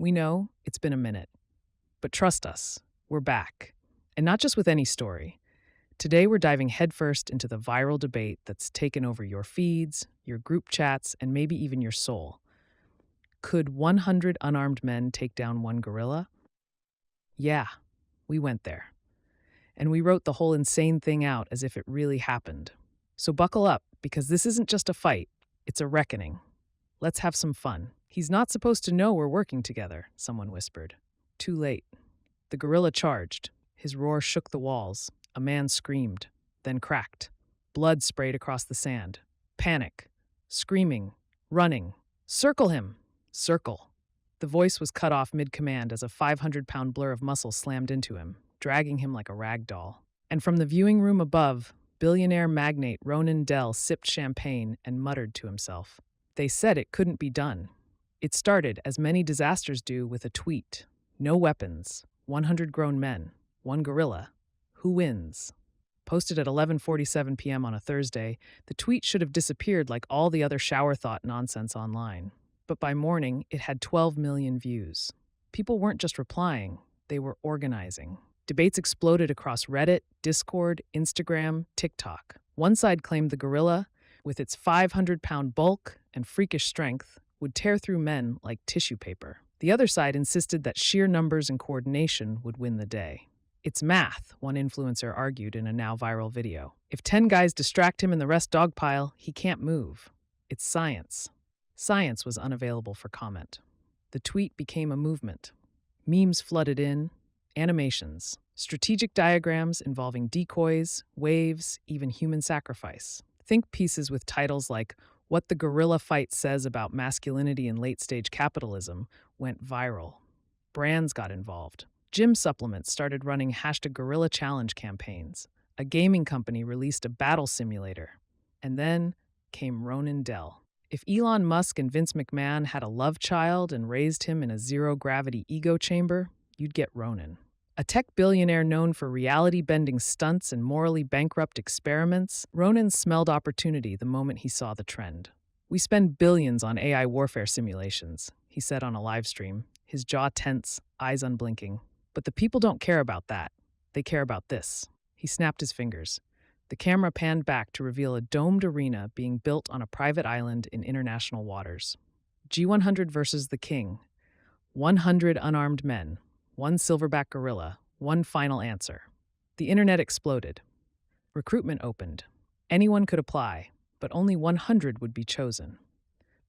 We know it's been a minute, but trust us, we're back. And not just with any story. Today we're diving headfirst into the viral debate that's taken over your feeds, your group chats, and maybe even your soul. Could 100 unarmed men take down one gorilla? Yeah, we went there. And we wrote the whole insane thing out as if it really happened. So buckle up, because this isn't just a fight, it's a reckoning. Let's have some fun. He's not supposed to know we're working together, someone whispered. Too late. The gorilla charged. His roar shook the walls. A man screamed, then cracked. Blood sprayed across the sand. Panic. Screaming. Running. Circle him! Circle. The voice was cut off mid-command as a 500-pound blur of muscle slammed into him, dragging him like a rag doll. And from the viewing room above, billionaire magnate Ronan Dell sipped champagne and muttered to himself. They said it couldn't be done. It started, as many disasters do, with a tweet. No weapons. 100 grown men. One gorilla. Who wins? Posted at 11:47 p.m. on a Thursday, the tweet should have disappeared like all the other shower thought nonsense online. But by morning, it had 12 million views. People weren't just replying, they were organizing. Debates exploded across Reddit, Discord, Instagram, TikTok. One side claimed the gorilla, with its 500-pound bulk and freakish strength, would tear through men like tissue paper. The other side insisted that sheer numbers and coordination would win the day. It's math, one influencer argued in a now viral video. If 10 guys distract him and the rest dogpile, he can't move. It's science. Science was unavailable for comment. The tweet became a movement. Memes flooded in, animations, strategic diagrams involving decoys, waves, even human sacrifice. Think pieces with titles like "What the Gorilla Fight Says About Masculinity in Late-Stage Capitalism" went viral. Brands got involved. Gym supplements started running #Gorilla Challenge campaigns. A gaming company released a battle simulator. And then came Ronan Dell. If Elon Musk and Vince McMahon had a love child and raised him in a zero-gravity ego chamber, you'd get Ronan. A tech billionaire known for reality-bending stunts and morally bankrupt experiments, Ronan smelled opportunity the moment he saw the trend. We spend billions on AI warfare simulations, he said on a live stream, his jaw tense, eyes unblinking. But the people don't care about that. They care about this. He snapped his fingers. The camera panned back to reveal a domed arena being built on a private island in international waters. G100 versus the king. 100 unarmed men. One silverback gorilla. One final answer. The internet exploded. Recruitment opened. Anyone could apply, but only 100 would be chosen.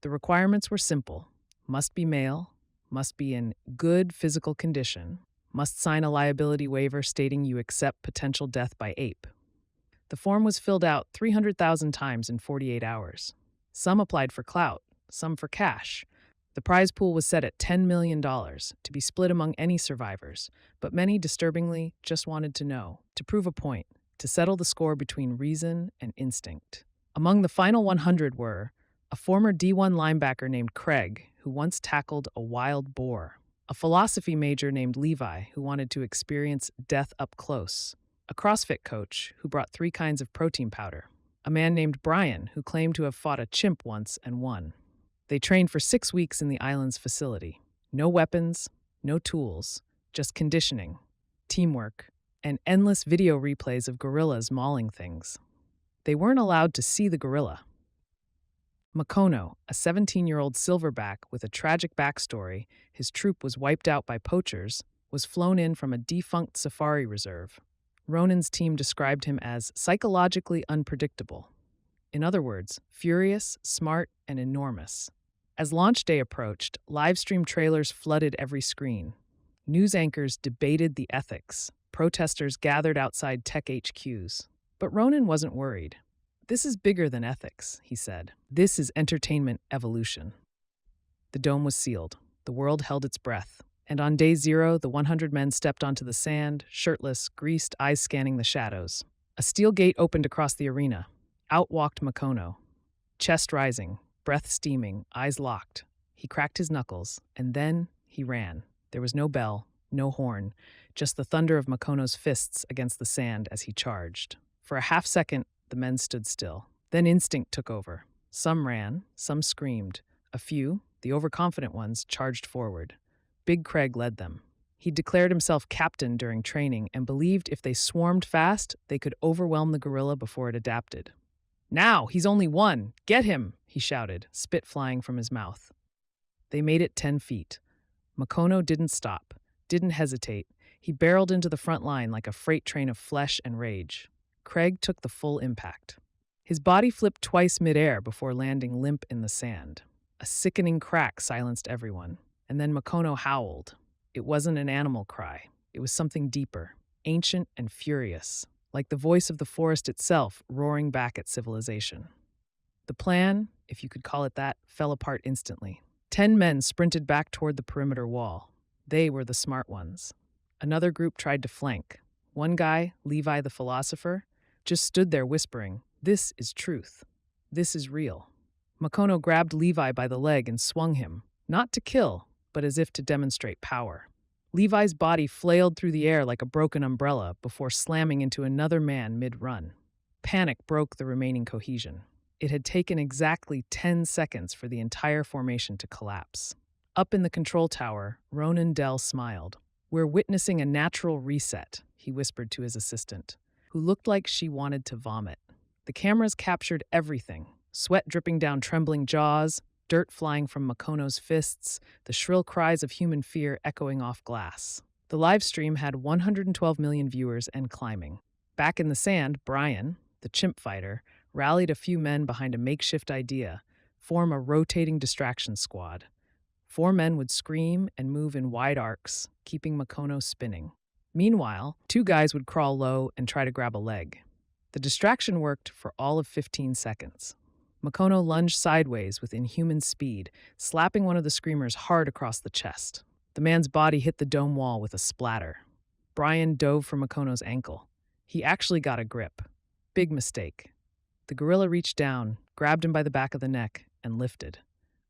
The requirements were simple. Must be male. Must be in good physical condition. Must sign a liability waiver stating you accept potential death by ape. The form was filled out 300,000 times in 48 hours. Some applied for clout, some for cash. The prize pool was set at $10 million to be split among any survivors, but many, disturbingly, just wanted to know, to prove a point, to settle the score between reason and instinct. Among the final 100 were a former D1 linebacker named Craig, who once tackled a wild boar, a philosophy major named Levi, who wanted to experience death up close, a CrossFit coach who brought 3 kinds of protein powder, a man named Brian who claimed to have fought a chimp once and won. They trained for 6 weeks in the island's facility. No weapons, no tools, just conditioning, teamwork, and endless video replays of gorillas mauling things. They weren't allowed to see the gorilla. Makono, a 17-year-old silverback with a tragic backstory, his troop was wiped out by poachers, was flown in from a defunct safari reserve. Ronan's team described him as psychologically unpredictable. In other words, furious, smart, and enormous. As launch day approached, live-stream trailers flooded every screen. News anchors debated the ethics. Protesters gathered outside tech HQs. But Ronan wasn't worried. This is bigger than ethics, he said. This is entertainment evolution. The dome was sealed. The world held its breath. And on day 0, the 100 men stepped onto the sand, shirtless, greased, eyes scanning the shadows. A steel gate opened across the arena. Out walked Makono. Chest rising, breath steaming, eyes locked. He cracked his knuckles, and then he ran. There was no bell, no horn, just the thunder of Makono's fists against the sand as he charged. For a half second, the men stood still. Then instinct took over. Some ran, some screamed. A few, the overconfident ones, charged forward. Big Craig led them. He declared himself captain during training and believed if they swarmed fast, they could overwhelm the gorilla before it adapted. "Now, he's only one! Get him!" he shouted, spit flying from his mouth. They made it 10 feet. Makono didn't stop, didn't hesitate. He barreled into the front line like a freight train of flesh and rage. Craig took the full impact. His body flipped twice midair before landing limp in the sand. A sickening crack silenced everyone, and then Makono howled. It wasn't an animal cry. It was something deeper, ancient and furious, like the voice of the forest itself roaring back at civilization. The plan, if you could call it that, fell apart instantly. 10 men sprinted back toward the perimeter wall. They were the smart ones. Another group tried to flank. One guy, Levi the philosopher, just stood there whispering, "This is truth. This is real." Makono grabbed Levi by the leg and swung him, not to kill, but as if to demonstrate power. Levi's body flailed through the air like a broken umbrella before slamming into another man mid-run. Panic broke the remaining cohesion. It had taken exactly 10 seconds for the entire formation to collapse. Up in the control tower, Ronan Dell smiled. "We're witnessing a natural reset," he whispered to his assistant, who looked like she wanted to vomit. The cameras captured everything, sweat dripping down trembling jaws, dirt flying from Makono's fists, the shrill cries of human fear echoing off glass. The live stream had 112 million viewers and climbing. Back in the sand, Brian, the chimp fighter, rallied a few men behind a makeshift idea: form a rotating distraction squad. 4 men would scream and move in wide arcs, keeping Makono spinning. Meanwhile, 2 guys would crawl low and try to grab a leg. The distraction worked for all of 15 seconds. Makono lunged sideways with inhuman speed, slapping one of the screamers hard across the chest. The man's body hit the dome wall with a splatter. Brian dove for Makono's ankle. He actually got a grip. Big mistake. The gorilla reached down, grabbed him by the back of the neck, and lifted.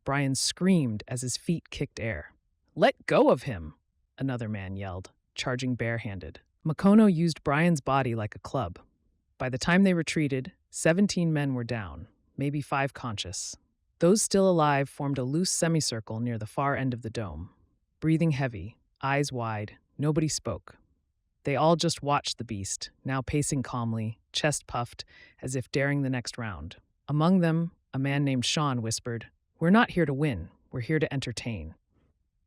Brian screamed as his feet kicked air. "Let go of him!" another man yelled, charging barehanded. Makono used Brian's body like a club. By the time they retreated, 17 men were down, maybe 5 conscious. Those still alive formed a loose semicircle near the far end of the dome. Breathing heavy, eyes wide, nobody spoke. They all just watched the beast, now pacing calmly, chest puffed, as if daring the next round. Among them, a man named Sean whispered, "We're not here to win, we're here to entertain."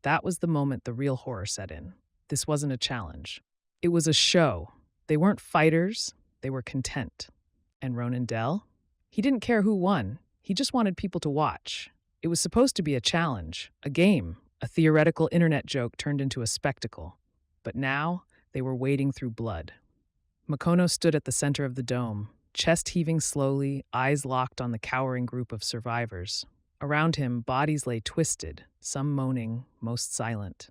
That was the moment the real horror set in. This wasn't a challenge. It was a show. They weren't fighters, they were content. And Ronan Dell? He didn't care who won, he just wanted people to watch. It was supposed to be a challenge, a game, a theoretical internet joke turned into a spectacle. But now, they were wading through blood. Makono stood at the center of the dome, chest heaving slowly, eyes locked on the cowering group of survivors. Around him, bodies lay twisted, some moaning, most silent.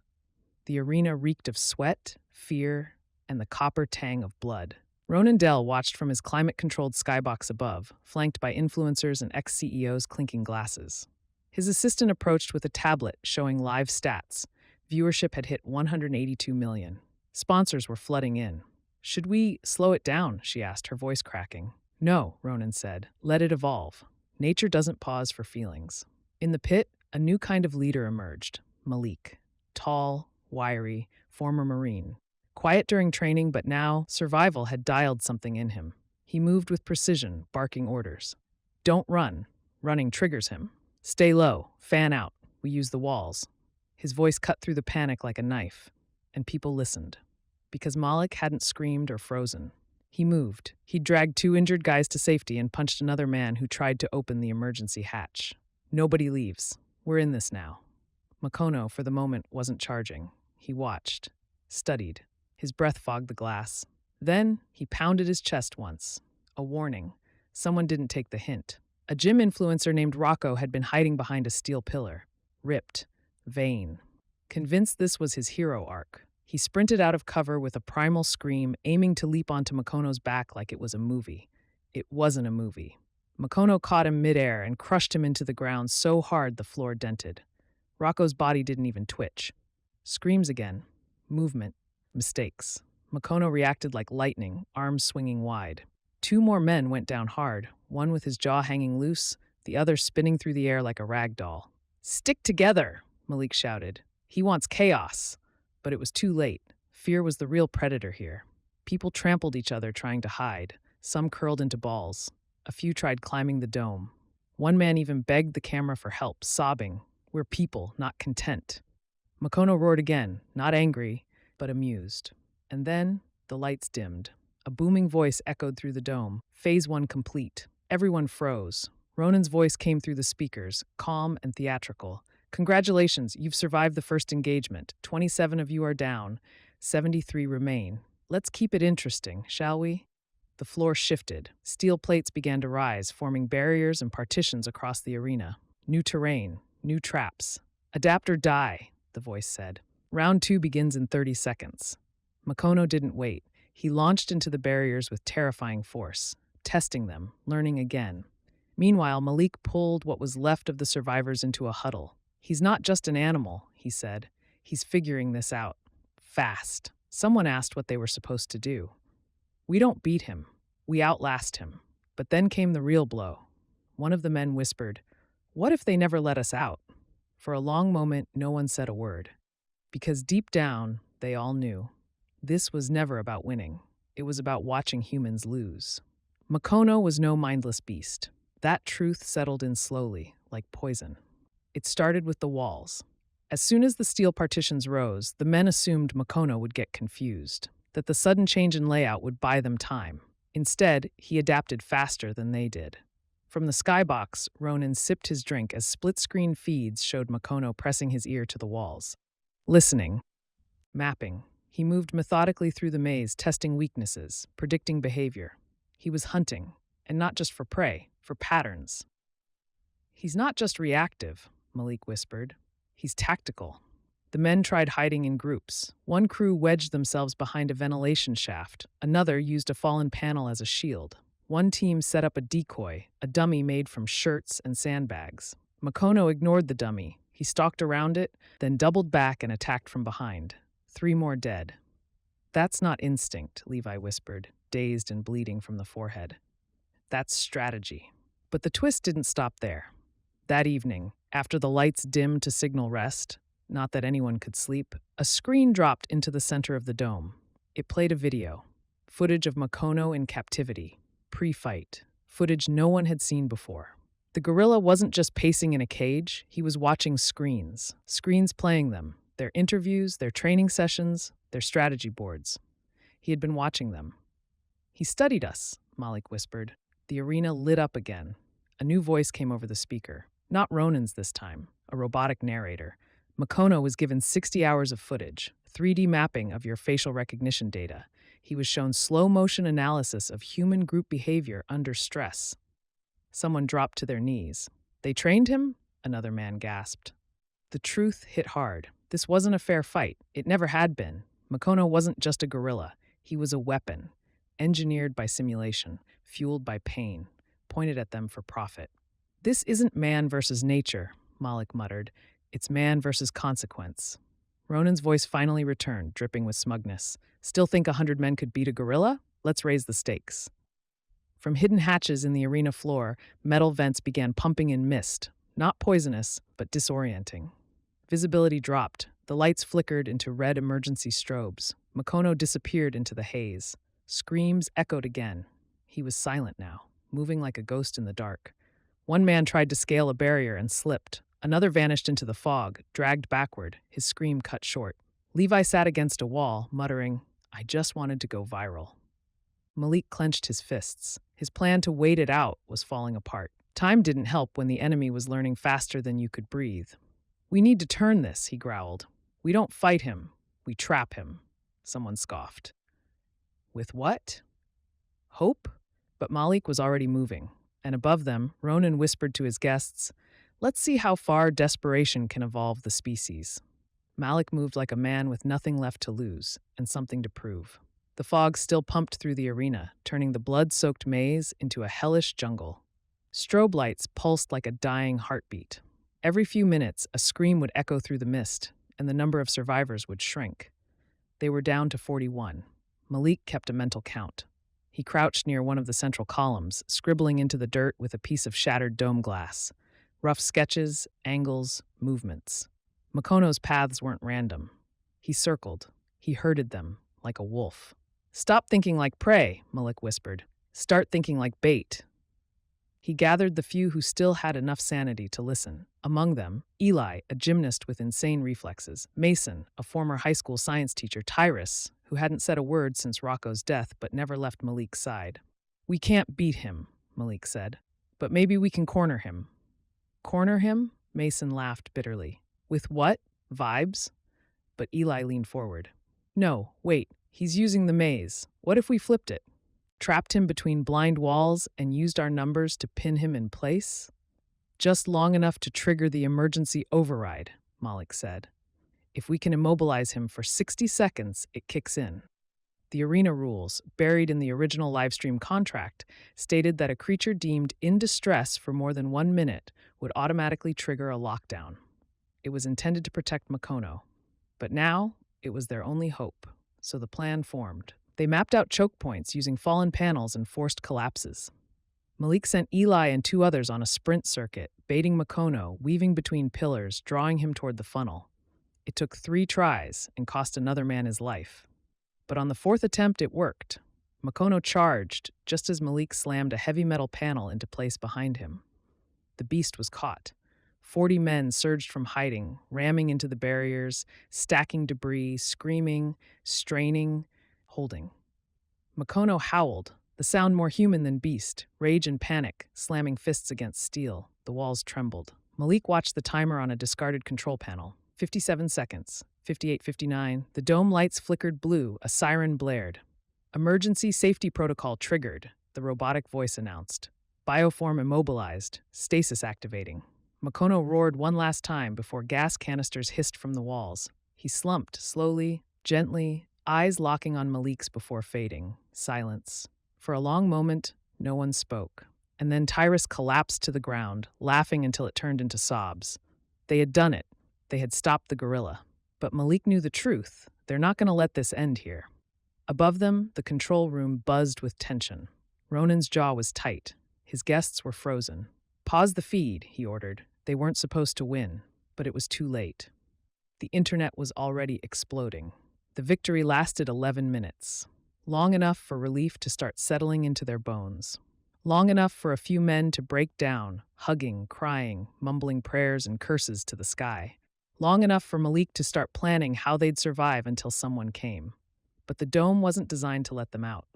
The arena reeked of sweat, fear, and the copper tang of blood. Ronan Dell watched from his climate-controlled skybox above, flanked by influencers and ex-CEOs clinking glasses. His assistant approached with a tablet showing live stats. Viewership had hit 182 million. Sponsors were flooding in. "Should we slow it down?" she asked, her voice cracking. "No," Ronan said. "Let it evolve. Nature doesn't pause for feelings." In the pit, a new kind of leader emerged, Malik. Tall, wiry, former Marine. Quiet during training, but now, survival had dialed something in him. He moved with precision, barking orders. "Don't run. Running triggers him. Stay low. Fan out. We use the walls." His voice cut through the panic like a knife, and people listened. Because Malik hadn't screamed or frozen. He moved. He dragged 2 injured guys to safety and punched another man who tried to open the emergency hatch. "Nobody leaves. We're in this now." Makono, for the moment, wasn't charging. He watched, studied. His breath fogged the glass. Then, he pounded his chest once. A warning. Someone didn't take the hint. A gym influencer named Rocco had been hiding behind a steel pillar. Ripped. Vain. Convinced this was his hero arc, he sprinted out of cover with a primal scream, aiming to leap onto Makono's back like it was a movie. It wasn't a movie. Makono caught him midair and crushed him into the ground so hard the floor dented. Rocco's body didn't even twitch. Screams again. Movement. Mistakes. Makono reacted like lightning, arms swinging wide. 2 more men went down hard, one with his jaw hanging loose, the other spinning through the air like a rag doll. "Stick together!" Malik shouted. He wants chaos. But it was too late. Fear was the real predator here. People trampled each other trying to hide. Some curled into balls. A few tried climbing the dome. One man even begged the camera for help, sobbing, "We're people, not content." Makono roared again, not angry, but amused. And then the lights dimmed. A booming voice echoed through the dome. Phase 1 complete. Everyone froze. Ronan's voice came through the speakers, calm and theatrical. "Congratulations, you've survived the first engagement. 27 of you are down. 73 remain. Let's keep it interesting, shall we?" The floor shifted. Steel plates began to rise, forming barriers and partitions across the arena. New terrain, new traps. "Adapt or die," the voice said. "Round 2 begins in 30 seconds. Makono didn't wait. He launched into the barriers with terrifying force, testing them, learning again. Meanwhile, Malik pulled what was left of the survivors into a huddle. "He's not just an animal," he said. "He's figuring this out. Fast." Someone asked what they were supposed to do. "We don't beat him. We outlast him." But then came the real blow. One of the men whispered, "What if they never let us out?" For a long moment, no one said a word. Because deep down, they all knew. This was never about winning. It was about watching humans lose. Makono was no mindless beast. That truth settled in slowly, like poison. It started with the walls. As soon as the steel partitions rose, the men assumed Makono would get confused, that the sudden change in layout would buy them time. Instead, he adapted faster than they did. From the skybox, Ronan sipped his drink as split-screen feeds showed Makono pressing his ear to the walls. Listening. Mapping. He moved methodically through the maze, testing weaknesses, predicting behavior. He was hunting, and not just for prey, for patterns. "He's not just reactive," Malik whispered. "He's tactical." The men tried hiding in groups. One crew wedged themselves behind a ventilation shaft. Another used a fallen panel as a shield. One team set up a decoy, a dummy made from shirts and sandbags. Makono ignored the dummy. He stalked around it, then doubled back and attacked from behind. 3 more dead. "That's not instinct," Levi whispered, dazed and bleeding from the forehead. "That's strategy." But the twist didn't stop there. That evening, after the lights dimmed to signal rest, not that anyone could sleep, a screen dropped into the center of the dome. It played a video, footage of Makono in captivity, pre-fight, footage no one had seen before. The gorilla wasn't just pacing in a cage, he was watching screens playing them, their interviews, their training sessions, their strategy boards. He had been watching them. "He studied us," Malik whispered. The arena lit up again. A new voice came over the speaker. Not Ronan's this time, a robotic narrator. Makono was given 60 hours of footage, 3D mapping of your facial recognition data. He was shown slow-motion analysis of human group behavior under stress. Someone dropped to their knees. "They trained him?" Another man gasped. The truth hit hard. This wasn't a fair fight. It never had been. Makono wasn't just a gorilla. He was a weapon, engineered by simulation, fueled by pain, pointed at them for profit. "This isn't man versus nature," Malik muttered. "It's man versus consequence." Ronan's voice finally returned, dripping with smugness. "Still think 100 men could beat a gorilla? Let's raise the stakes." From hidden hatches in the arena floor, metal vents began pumping in mist, not poisonous, but disorienting. Visibility dropped. The lights flickered into red emergency strobes. Makono disappeared into the haze. Screams echoed again. He was silent now, moving like a ghost in the dark. One man tried to scale a barrier and slipped. Another vanished into the fog, dragged backward, his scream cut short. Levi sat against a wall, muttering, "I just wanted to go viral." Malik clenched his fists. His plan to wait it out was falling apart. Time didn't help when the enemy was learning faster than you could breathe. "We need to turn this," he growled. "We don't fight him. We trap him." Someone scoffed. "With what? Hope?" But Malik was already moving, and above them, Ronan whispered to his guests, "Let's see how far desperation can evolve the species." Malik moved like a man with nothing left to lose and something to prove. The fog still pumped through the arena, turning the blood-soaked maze into a hellish jungle. Strobe lights pulsed like a dying heartbeat. Every few minutes, a scream would echo through the mist, and the number of survivors would shrink. They were down to 41. Malik kept a mental count. He crouched near one of the central columns, scribbling into the dirt with a piece of shattered dome glass. Rough sketches, angles, movements. Makono's paths weren't random. He circled. He herded them, like a wolf. "Stop thinking like prey," Malik whispered. "Start thinking like bait." He gathered the few who still had enough sanity to listen. Among them, Eli, a gymnast with insane reflexes, Mason, a former high school science teacher, Tyrus, who hadn't said a word since Rocco's death but never left Malik's side. "We can't beat him," Malik said, "but maybe we can corner him." "Corner him?" Mason laughed bitterly. "With what? Vibes?" But Eli leaned forward. "No, wait, he's using the maze. What if we flipped it? Trapped him between blind walls and used our numbers to pin him in place?" "Just long enough to trigger the emergency override," Malik said. "If we can immobilize him for 60 seconds, it kicks in." The arena rules, buried in the original livestream contract, stated that a creature deemed in distress for more than 1 minute would automatically trigger a lockdown. It was intended to protect Makono, but now it was their only hope, so the plan formed. They mapped out choke points using fallen panels and forced collapses. Malik sent Eli and 2 others on a sprint circuit, baiting Makono, weaving between pillars, drawing him toward the funnel. It took 3 tries and cost another man his life. But on the 4th attempt, it worked. Makono charged, just as Malik slammed a heavy metal panel into place behind him. The beast was caught. 40 men surged from hiding, ramming into the barriers, stacking debris, screaming, straining, holding. Makono howled, the sound more human than beast, rage and panic, slamming fists against steel. The walls trembled. Malik watched the timer on a discarded control panel. 57 seconds. 58:59. The dome lights flickered blue, a siren blared. "Emergency safety protocol triggered," the robotic voice announced. "Bioform immobilized, stasis activating." Makono roared one last time before gas canisters hissed from the walls. He slumped, slowly, gently, eyes locking on Malik's before fading. Silence. For a long moment, no one spoke. And then Tyrus collapsed to the ground, laughing until it turned into sobs. They had done it. They had stopped the gorilla. But Malik knew the truth. They're not going to let this end here. Above them, the control room buzzed with tension. Ronan's jaw was tight. His guests were frozen. "Pause the feed," he ordered. They weren't supposed to win, but it was too late. The internet was already exploding. The victory lasted 11 minutes. Long enough for relief to start settling into their bones. Long enough for a few men to break down, hugging, crying, mumbling prayers and curses to the sky. Long enough for Malik to start planning how they'd survive until someone came. But the dome wasn't designed to let them out.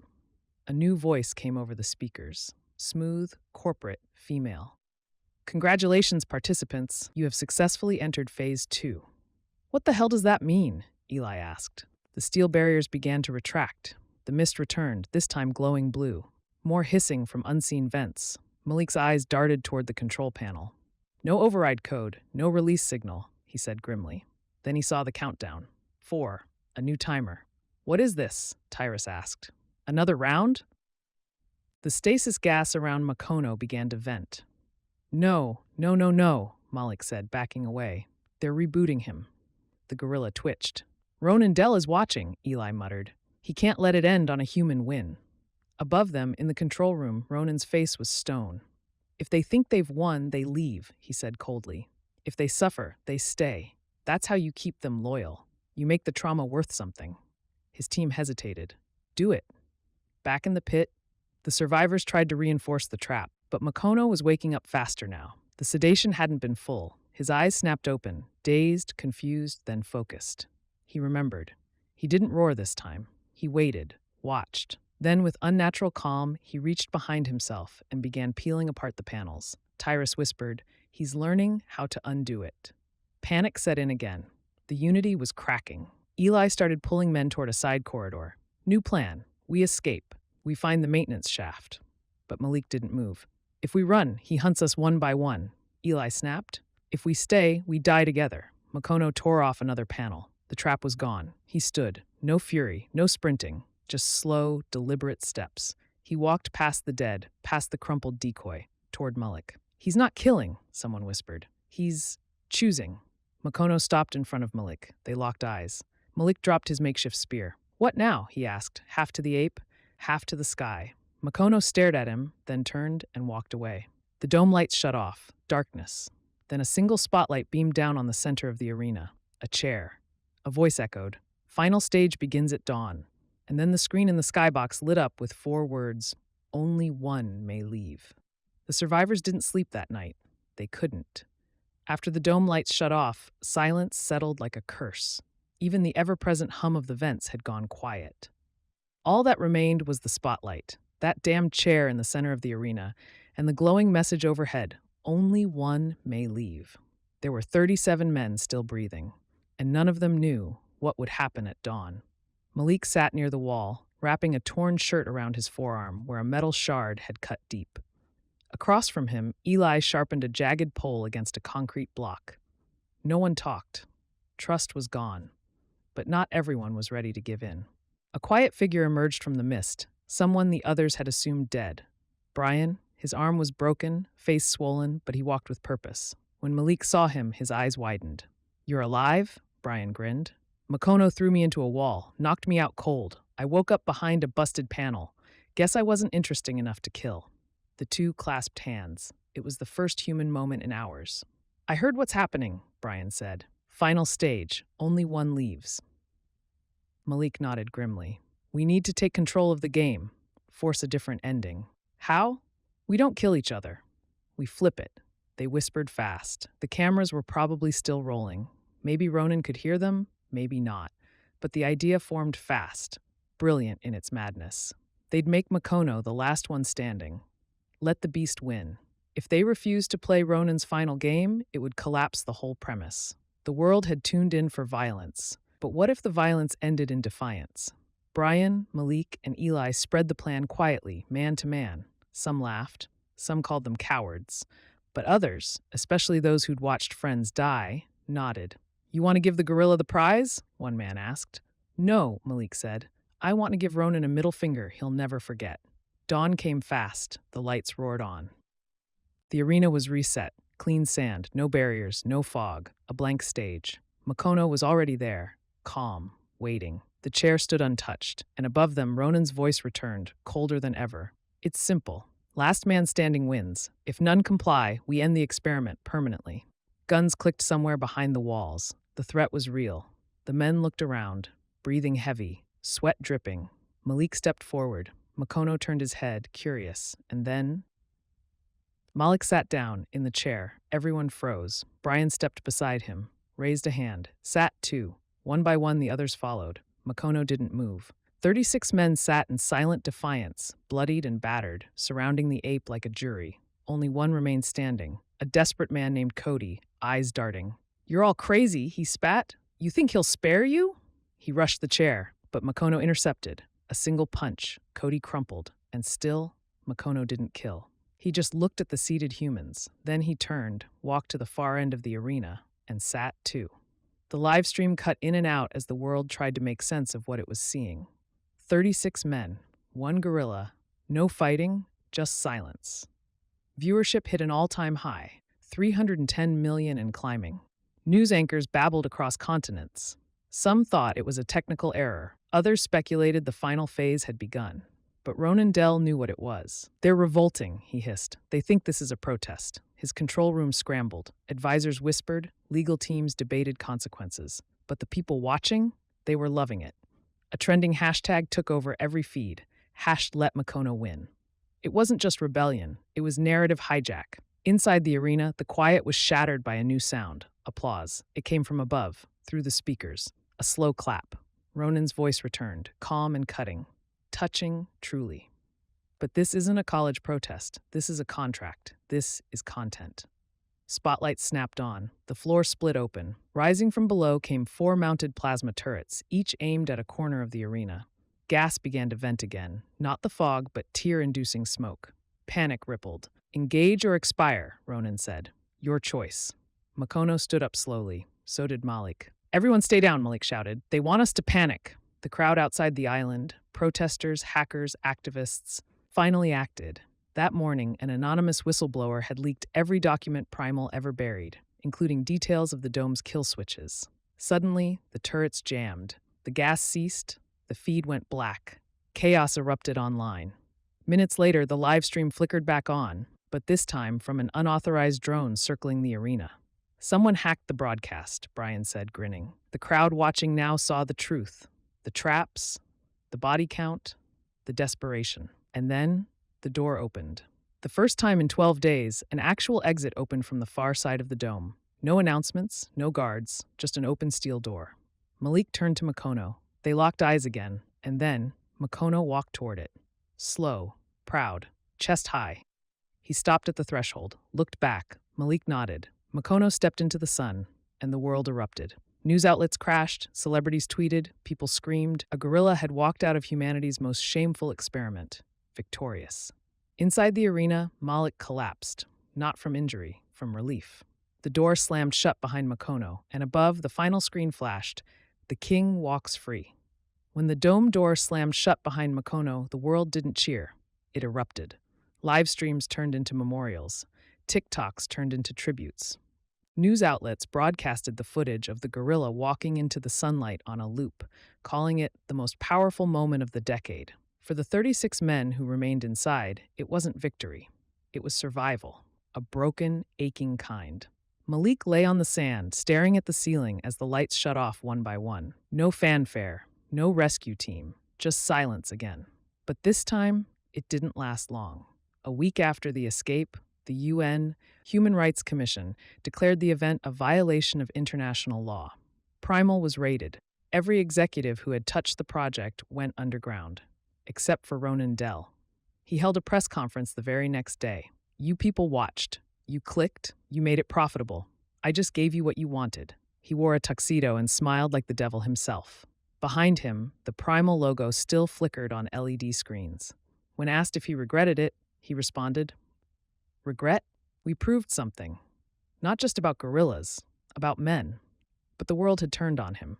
A new voice came over the speakers. Smooth, corporate, female. "Congratulations, participants. You have successfully entered Phase 2. "What the hell does that mean?" Eli asked. The steel barriers began to retract. The mist returned, this time glowing blue. More hissing from unseen vents. Malik's eyes darted toward the control panel. "No override code, no release signal," he said grimly. Then he saw the countdown. 4. A new timer. "What is this?" Tyrus asked. "Another round?" The stasis gas around Makono began to vent. No, Malik said, backing away. "They're rebooting him." The gorilla twitched. "Ronan Dell is watching," Eli muttered. "He can't let it end on a human win." Above them, in the control room, Ronan's face was stone. "If they think they've won, they leave," he said coldly. "If they suffer, they stay. That's how you keep them loyal. You make the trauma worth something." His team hesitated. "Do it." Back in the pit, the survivors tried to reinforce the trap, but Makono was waking up faster now. The sedation hadn't been full. His eyes snapped open, dazed, confused, then focused. He remembered. He didn't roar this time. He waited, watched. Then, with unnatural calm, he reached behind himself and began peeling apart the panels. Tyrus whispered, "He's learning how to undo it." Panic set in again. The unity was cracking. Eli started pulling men toward a side corridor. "New plan. We escape. We find the maintenance shaft." But Malik didn't move. "If we run, he hunts us one by one." Eli snapped. "If we stay, we die together." Makono tore off another panel. The trap was gone. He stood. No fury, no sprinting. Just slow, deliberate steps. He walked past the dead, past the crumpled decoy, toward Malik. "He's not killing," someone whispered. "He's choosing." Makono stopped in front of Malik. They locked eyes. Malik dropped his makeshift spear. "What now?" he asked, half to the ape, half to the sky. Makono stared at him, then turned and walked away. The dome lights shut off. Darkness. Then a single spotlight beamed down on the center of the arena. A chair. A voice echoed, "Final stage begins at dawn." And then the screen in the skybox lit up with 4 words, "Only one may leave." The survivors didn't sleep that night. They couldn't. After the dome lights shut off, silence settled like a curse. Even the ever-present hum of the vents had gone quiet. All that remained was the spotlight, that damned chair in the center of the arena, and the glowing message overhead, "Only one may leave." There were 37 men still breathing, and none of them knew what would happen at dawn. Malik sat near the wall, wrapping a torn shirt around his forearm where a metal shard had cut deep. Across from him, Eli sharpened a jagged pole against a concrete block. No one talked. Trust was gone. But not everyone was ready to give in. A quiet figure emerged from the mist, someone the others had assumed dead. Brian, his arm was broken, face swollen, but he walked with purpose. When Malik saw him, his eyes widened. "You're alive?" Brian grinned. "Makono threw me into a wall, knocked me out cold. I woke up behind a busted panel. Guess I wasn't interesting enough to kill." The two clasped hands. It was the first human moment in hours. "I heard what's happening," Brian said. "Final stage. Only one leaves." Malik nodded grimly. "We need to take control of the game. Force a different ending." "How?" "We don't kill each other. We flip it." They whispered fast. The cameras were probably still rolling. Maybe Ronan could hear them, maybe not. But the idea formed fast, brilliant in its madness. They'd make Makono the last one standing. Let the beast win. If they refused to play Ronan's final game, it would collapse the whole premise. The world had tuned in for violence. But what if the violence ended in defiance? Brian, Malik, and Eli spread the plan quietly, man to man. Some laughed. Some called them cowards. But others, especially those who'd watched friends die, nodded. "You want to give the gorilla the prize?" one man asked. "No," Malik said. "I want to give Ronan a middle finger he'll never forget." Dawn came fast. The lights roared on. The arena was reset. Clean sand, no barriers, no fog, a blank stage. Makono was already there, calm, waiting. The chair stood untouched, and above them Ronan's voice returned, colder than ever. "It's simple. Last man standing wins. If none comply, we end the experiment permanently." Guns clicked somewhere behind the walls. The threat was real. The men looked around, breathing heavy, sweat dripping. Malik stepped forward. Makono turned his head, curious, and then... Malik sat down, in the chair. Everyone froze. Brian stepped beside him, raised a hand, sat too. One by one the others followed. Makono didn't move. 36 men sat in silent defiance, bloodied and battered, surrounding the ape like a jury. Only one remained standing, a desperate man named Cody, eyes darting. "You're all crazy," he spat. "You think he'll spare you?" He rushed the chair, but Makono intercepted. A single punch, Cody crumpled, and still, Makono didn't kill. He just looked at the seated humans. Then he turned, walked to the far end of the arena, and sat too. The live stream cut in and out as the world tried to make sense of what it was seeing. 36 men, one gorilla, no fighting, just silence. Viewership hit an all-time high, 310 million and climbing. News anchors babbled across continents. Some thought it was a technical error. Others speculated the final phase had begun. But Ronan Dell knew what it was. "They're revolting," he hissed. "They think this is a protest." His control room scrambled. Advisors whispered. Legal teams debated consequences. But the people watching? They were loving it. A trending hashtag took over every feed. #LetMakono It wasn't just rebellion. It was narrative hijack. Inside the arena, the quiet was shattered by a new sound. Applause. It came from above, through the speakers. A slow clap. Ronan's voice returned, calm and cutting. Touching, truly. But this isn't a college protest. This is a contract. This is content. Spotlights snapped on. The floor split open. Rising from below came 4 mounted plasma turrets, each aimed at a corner of the arena. Gas began to vent again. Not the fog, but tear-inducing smoke. Panic rippled. "Engage or expire," Ronan said. "Your choice." Makono stood up slowly. So did Malik. "Everyone stay down," Malik shouted. "They want us to panic." The crowd outside the island, protesters, hackers, activists, finally acted. That morning, an anonymous whistleblower had leaked every document Primal ever buried, including details of the dome's kill switches. Suddenly, the turrets jammed. The gas ceased. The feed went black. Chaos erupted online. Minutes later, the live stream flickered back on, but this time from an unauthorized drone circling the arena. Someone hacked the broadcast, Brian said, grinning. The crowd watching now saw the truth. The traps, the body count, the desperation. And then the door opened. The first time in 12 days, an actual exit opened from the far side of the dome. No announcements, no guards, just an open steel door. Malik turned to Makono. They locked eyes again, and then Makono walked toward it. Slow, proud, chest high. He stopped at the threshold, looked back. Malik nodded. Makono stepped into the sun, and the world erupted. News outlets crashed, celebrities tweeted, people screamed. A gorilla had walked out of humanity's most shameful experiment, victorious. Inside the arena, Malik collapsed, not from injury, from relief. The door slammed shut behind Makono, and above, the final screen flashed, "The King walks free." When the dome door slammed shut behind Makono, the world didn't cheer. It erupted. Live streams turned into memorials. TikToks turned into tributes. News outlets broadcasted the footage of the gorilla walking into the sunlight on a loop, calling it the most powerful moment of the decade. For the 36 men who remained inside, it wasn't victory. It was survival, a broken, aching kind. Malik lay on the sand, staring at the ceiling as the lights shut off one by one. No fanfare, no rescue team, just silence again. But this time, it didn't last long. A week after the escape, the UN Human Rights Commission declared the event a violation of international law. Primal was raided. Every executive who had touched the project went underground, except for Ronan Dell. He held a press conference the very next day. "You people watched. You clicked. You made it profitable. I just gave you what you wanted." He wore a tuxedo and smiled like the devil himself. Behind him, the Primal logo still flickered on LED screens. When asked if he regretted it, he responded, "Regret? We proved something. Not just about gorillas, about men." But the world had turned on him.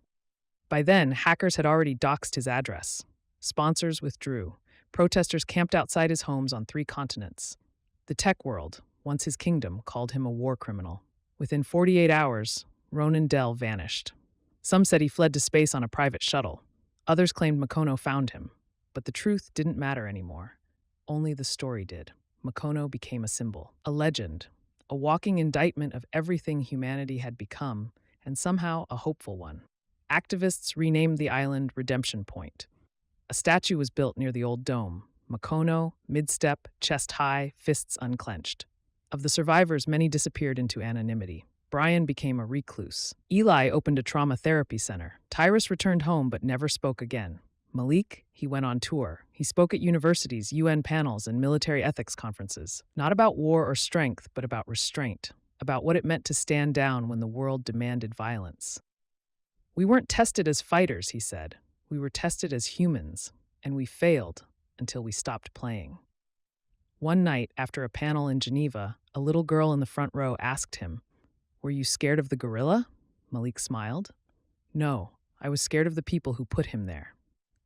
By then, hackers had already doxed his address. Sponsors withdrew. Protesters camped outside his homes on 3 continents. The tech world, once his kingdom, called him a war criminal. Within 48 hours, Ronan Dell vanished. Some said he fled to space on a private shuttle. Others claimed Makono found him. But the truth didn't matter anymore. Only the story did. Makono became a symbol, a legend, a walking indictment of everything humanity had become, and somehow a hopeful one. Activists renamed the island Redemption Point. A statue was built near the old dome. Makono, mid-step, chest high, fists unclenched. Of the survivors, many disappeared into anonymity. Brian became a recluse. Eli opened a trauma therapy center. Tyrus returned home but never spoke again. Malik, he went on tour. He spoke at universities, UN panels, and military ethics conferences. Not about war or strength, but about restraint. About what it meant to stand down when the world demanded violence. "We weren't tested as fighters," he said. "We were tested as humans, and we failed until we stopped playing." One night, after a panel in Geneva, a little girl in the front row asked him, "Were you scared of the gorilla?" Malik smiled. "No, I was scared of the people who put him there."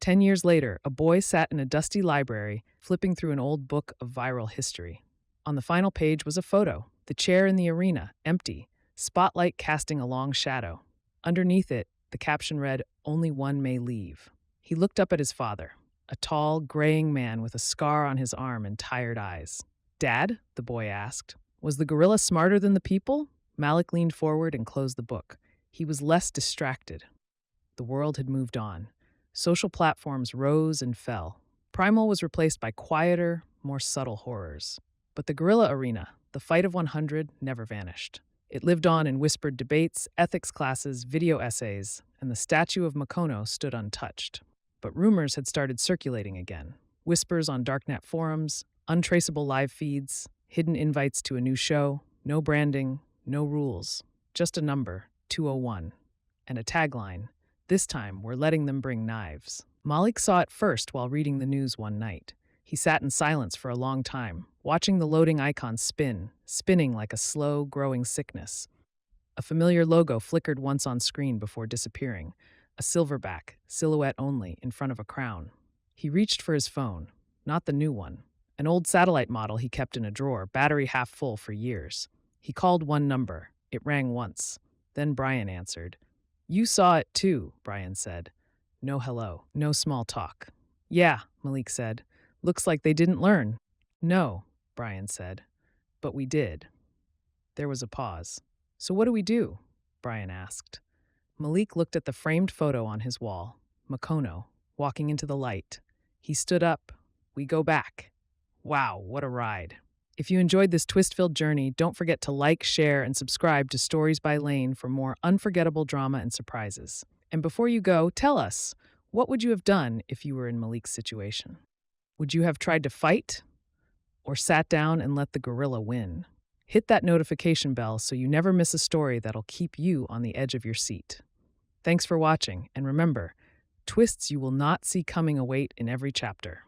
10 years later, a boy sat in a dusty library, flipping through an old book of viral history. On the final page was a photo, the chair in the arena, empty, spotlight casting a long shadow. Underneath it, the caption read, "Only one may leave." He looked up at his father, a tall, graying man with a scar on his arm and tired eyes. "Dad?" the boy asked. "Was the gorilla smarter than the people?" Malik leaned forward and closed the book. He was less distracted. The world had moved on. Social platforms rose and fell. Primal was replaced by quieter, more subtle horrors. But the guerrilla arena, the fight of 100, never vanished. It lived on in whispered debates, ethics classes, video essays, and the statue of Makono stood untouched. But rumors had started circulating again. Whispers on darknet forums, untraceable live feeds, hidden invites to a new show, no branding, no rules, just a number, 201, and a tagline, "This time, we're letting them bring knives." Malik saw it first while reading the news one night. He sat in silence for a long time, watching the loading icons spinning like a slow, growing sickness. A familiar logo flickered once on screen before disappearing, a silverback, silhouette only, in front of a crown. He reached for his phone, not the new one, an old satellite model he kept in a drawer, battery half full for years. He called one number. It rang once. Then Brian answered. "You saw it too," Brian said. No hello, no small talk. "Yeah," Malik said. "Looks like they didn't learn." "No," Brian said. "But we did." There was a pause. So what do we do? Brian asked. Malik looked at the framed photo on his wall, Makono, walking into the light. He stood up. We go back. Wow, what a ride. If you enjoyed this twist-filled journey, don't forget to like, share, and subscribe to Stories by Laine for more unforgettable drama and surprises. And before you go, tell us, what would you have done if you were in Malik's situation? Would you have tried to fight or sat down and let the gorilla win? Hit that notification bell so you never miss a story that'll keep you on the edge of your seat. Thanks for watching, and remember, twists you will not see coming await in every chapter.